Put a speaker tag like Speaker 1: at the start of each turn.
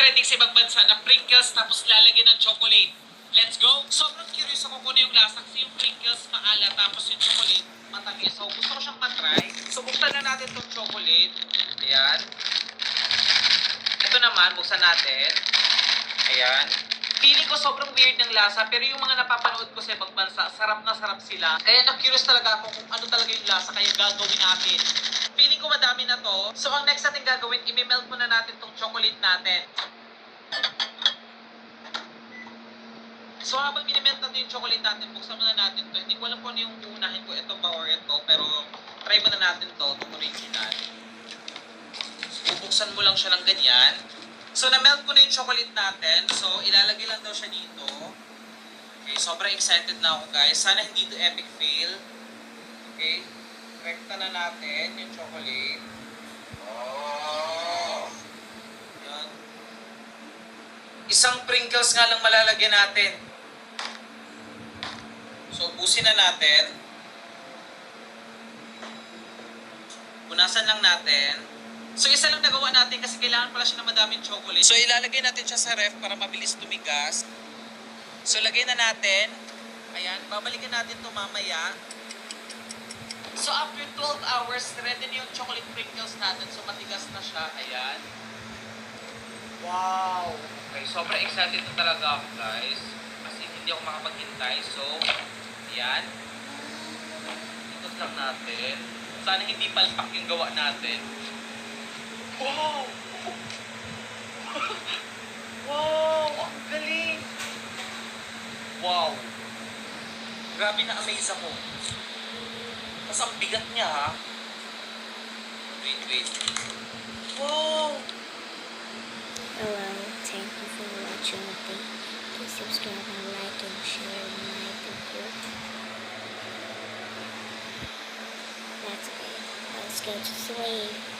Speaker 1: trending sa ibang bansa na Pringles tapos lalagyan ng chocolate. Let's go! Sobrang curious ako kung ano yung lasa kasi yung Pringles maalat tapos yung chocolate matamis. So gusto ko siyang matry. So buksan na natin tong chocolate. Ayan. Ito naman, buksan natin. Ayan. Feeling ko sobrang weird ng lasa, pero yung mga napapanood ko sa ibang bansa, sarap na sarap sila. Kaya na-curious talaga ako kung ano talaga yung lasa, kaya gagawin natin. Feeling ko madami na to. So ang next natin gagawin, i-melt muna natin tong chocolate natin. So habang minimelt natin yung chocolate natin, buksan muna natin to. Hindi ko alam kung ano yung uunahin ko, ito ba or ito, pero try muna natin to, itong original. So, bubuksan mo lang siya ng ganyan. So, na-melt ko na yung chocolate natin. So, ilalagay lang daw siya dito. Okay, sobrang excited na ako, guys. Sana hindi to epic fail. Okay, rekta na natin yung chocolate. Oh! Yan. Isang Pringles nga lang malalagyan natin. So, ubusin na natin. Punasan lang natin. So, isa lang nagawa natin kasi kailangan pala siya ng madaming chocolate. So, ilalagay natin siya sa ref para mabilis tumigas. So, lagay na natin. Ayan, babalikan natin ito mamaya. So, after 12 hours, ready na yung chocolate Pringles natin. So, matigas na siya. Ayan. Wow! Okay, sobrang excited na talaga ako, guys. Kasi hindi ako makapaghintay. So, ayan. Ikot lang natin. Sana hindi palpak yung gawa natin. Wow! Wow! Ang galing! Wow! Grabe na amaze ako. Tapos ang bigat niya, ha? Wait. Wow!
Speaker 2: Hello, thank you for watching. Please subscribe and like and share my video. That's it. Let's go to sleep.